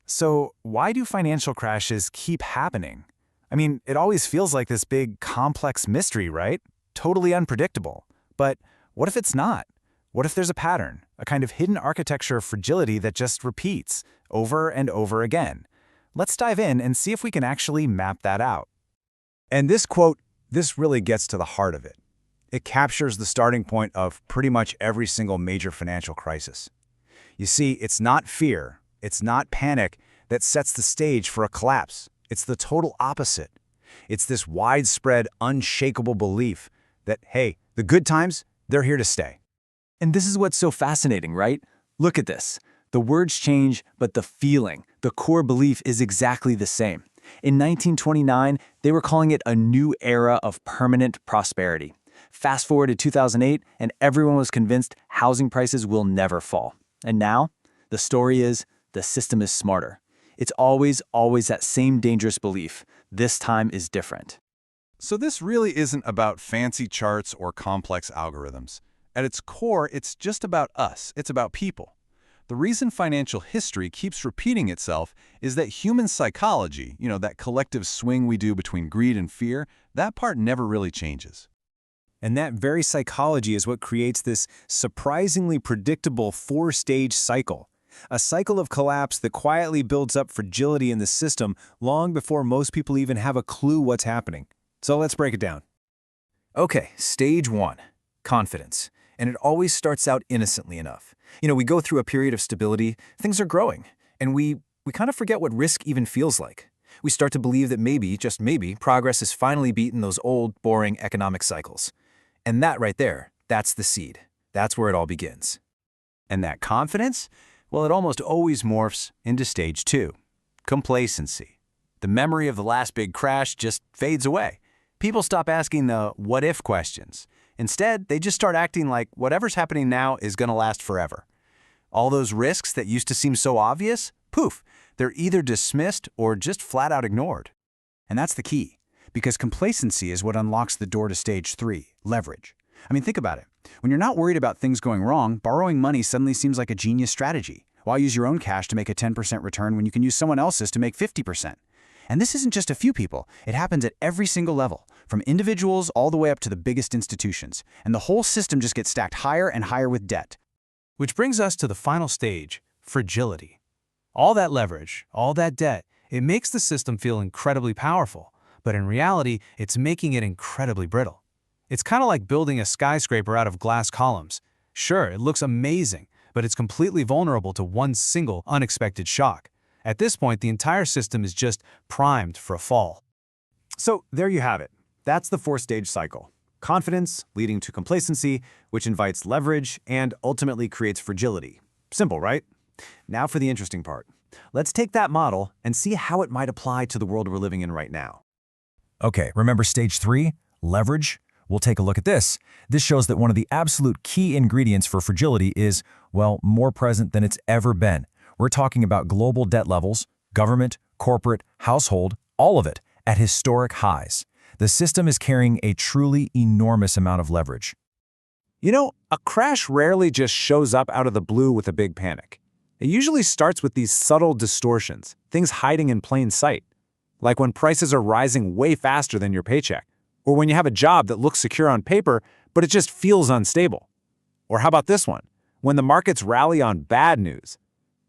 So, why do financial crashes keep happening? I mean, it always feels like this big, complex mystery, right? Totally unpredictable. But what if it's not? What if there's a pattern, a kind of hidden architecture of fragility that just repeats over and over again? Let's dive in and see if we can actually map that out. And this quote, this really gets to the heart of it. It captures the starting point of pretty much every single major financial crisis. You see, it's not fear, it's not panic that sets the stage for a collapse. It's the total opposite. It's this widespread, unshakable belief that, hey, the good times, they're here to stay. And this is what's so fascinating, right? Look at this. The words change, but the feeling, the core belief is exactly the same. In 1929, they were calling it a new era of permanent prosperity. Fast forward to 2008, and everyone was convinced housing prices will never fall. And now, the story is the system is smarter. It's always that same dangerous belief. This time is different. So this really isn't about fancy charts or complex algorithms. At its core, it's just about us. It's about people. The reason financial history keeps repeating itself is that human psychology, that collective swing we do between greed and fear, that part never really changes. And that very psychology is what creates this surprisingly predictable four-stage cycle. A cycle of collapse that quietly builds up fragility in the system long before most people even have a clue what's happening. So let's break it down. Okay, stage one, confidence. And it always starts out innocently enough. We go through a period of stability, things are growing, and we kind of forget what risk even feels like. We start to believe that maybe, just maybe, progress has finally beaten those old, boring economic cycles. And that right there, that's the seed. That's where it all begins. And that confidence? Well, it almost always morphs into stage two, complacency. The memory of the last big crash just fades away. People stop asking the what-if questions. Instead, they just start acting like whatever's happening now is going to last forever. All those risks that used to seem so obvious, poof, they're either dismissed or just flat out ignored. And that's the key, because complacency is what unlocks the door to stage three, leverage. I mean, think about it. When you're not worried about things going wrong, borrowing money suddenly seems like a genius strategy. Why use your own cash to make a 10% return when you can use someone else's to make 50%? And this isn't just a few people. It happens at every single level, from individuals all the way up to the biggest institutions. And the whole system just gets stacked higher and higher with debt. Which brings us to the final stage, fragility. All that leverage, all that debt, it makes the system feel incredibly powerful, but in reality, it's making it incredibly brittle. It's kind of like building a skyscraper out of glass columns. Sure, it looks amazing, but it's completely vulnerable to one single unexpected shock. At this point, the entire system is just primed for a fall. So there you have it. That's the four-stage cycle. Confidence leading to complacency, which invites leverage and ultimately creates fragility. Simple, right? Now for the interesting part. Let's take that model and see how it might apply to the world we're living in right now. Okay, remember stage three, leverage? We'll take a look at this. This shows that one of the absolute key ingredients for fragility is, well, more present than it's ever been. We're talking about global debt levels, government, corporate, household, all of it at historic highs. The system is carrying a truly enormous amount of leverage. A crash rarely just shows up out of the blue with a big panic. It usually starts with these subtle distortions, things hiding in plain sight. Like when prices are rising way faster than your paycheck, or when you have a job that looks secure on paper, but it just feels unstable. Or how about this one? When the markets rally on bad news.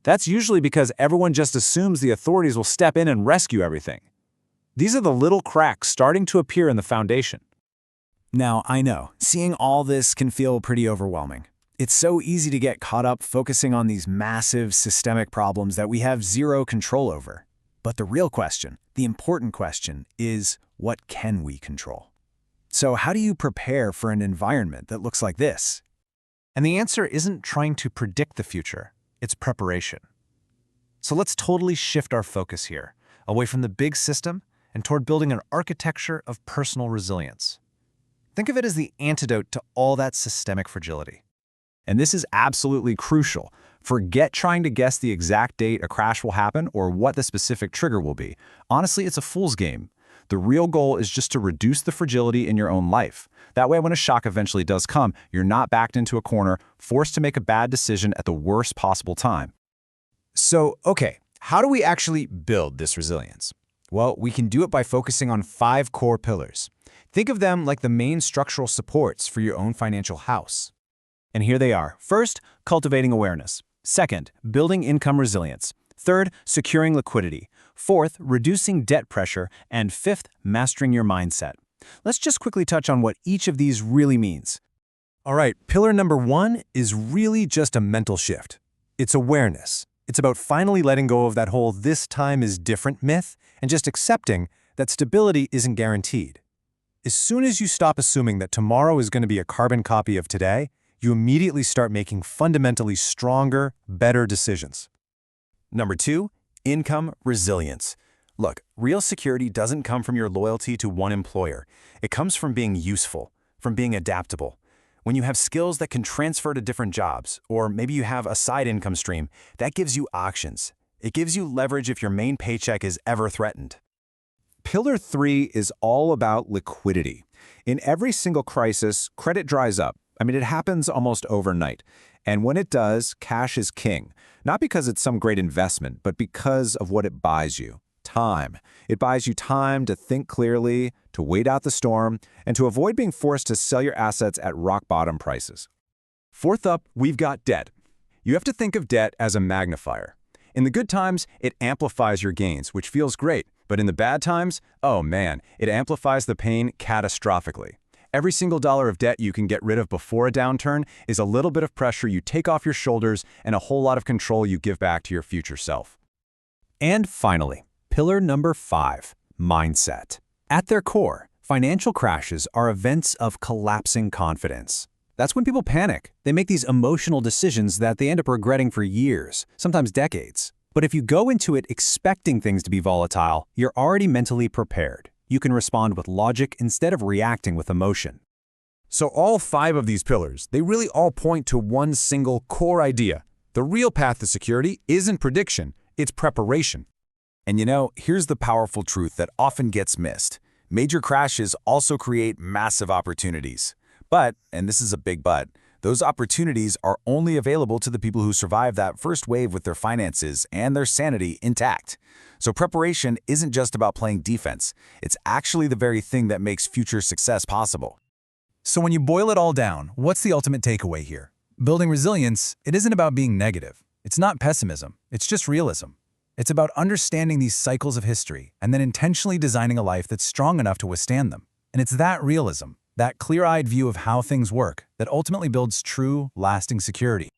That's usually because everyone just assumes the authorities will step in and rescue everything. These are the little cracks starting to appear in the foundation. Now, I know, seeing all this can feel pretty overwhelming. It's so easy to get caught up focusing on these massive systemic problems that we have zero control over. But the real question, the important question, is what can we control? So how do you prepare for an environment that looks like this? And the answer isn't trying to predict the future, it's preparation. So let's totally shift our focus here, away from the big system and toward building an architecture of personal resilience. Think of it as the antidote to all that systemic fragility. And this is absolutely crucial. Forget trying to guess the exact date a crash will happen or what the specific trigger will be. Honestly, it's a fool's game. The real goal is just to reduce the fragility in your own life. That way, when a shock eventually does come, you're not backed into a corner, forced to make a bad decision at the worst possible time. So, okay, How do we actually build this resilience? Well, we can do it by focusing on 5 core pillars. Think of them like the main structural supports for your own financial house. And here they are. First, cultivating awareness. Second, building income resilience. Third, securing liquidity. Fourth, reducing debt pressure. And fifth, mastering your mindset. Let's just quickly touch on what each of these really means. All right, pillar number 1 is really just a mental shift. It's awareness. It's about finally letting go of that whole "this time is different" myth and just accepting that stability isn't guaranteed. As soon as you stop assuming that tomorrow is going to be a carbon copy of today, you immediately start making fundamentally stronger, better decisions. Number 2, income resilience. Look, real security doesn't come from your loyalty to one employer. It comes from being useful, from being adaptable. When you have skills that can transfer to different jobs, or maybe you have a side income stream, that gives you options. It gives you leverage if your main paycheck is ever threatened. Pillar 3 is all about liquidity. In every single crisis, credit dries up. It happens almost overnight. And when it does, cash is king. Not because it's some great investment, but because of what it buys you. Time. It buys you time to think clearly, to wait out the storm, and to avoid being forced to sell your assets at rock-bottom prices. Fourth up, we've got debt. You have to think of debt as a magnifier. In the good times, it amplifies your gains, which feels great. But in the bad times, oh man, it amplifies the pain catastrophically. Every single dollar of debt you can get rid of before a downturn is a little bit of pressure you take off your shoulders and a whole lot of control you give back to your future self. And finally, pillar number 5, mindset. At their core, financial crashes are events of collapsing confidence. That's when people panic. They make these emotional decisions that they end up regretting for years, sometimes decades. But if you go into it expecting things to be volatile, you're already mentally prepared. You can respond with logic instead of reacting with emotion. So all 5 of these pillars, they really all point to one single core idea. The real path to security isn't prediction, it's preparation. And here's the powerful truth that often gets missed. Major crashes also create massive opportunities. But, and this is a big but, those opportunities are only available to the people who survive that first wave with their finances and their sanity intact. So preparation isn't just about playing defense. It's actually the very thing that makes future success possible. So when you boil it all down, what's the ultimate takeaway here? Building resilience, it isn't about being negative. It's not pessimism. It's just realism. It's about understanding these cycles of history and then intentionally designing a life that's strong enough to withstand them. And it's that realism, that clear-eyed view of how things work, that ultimately builds true, lasting security.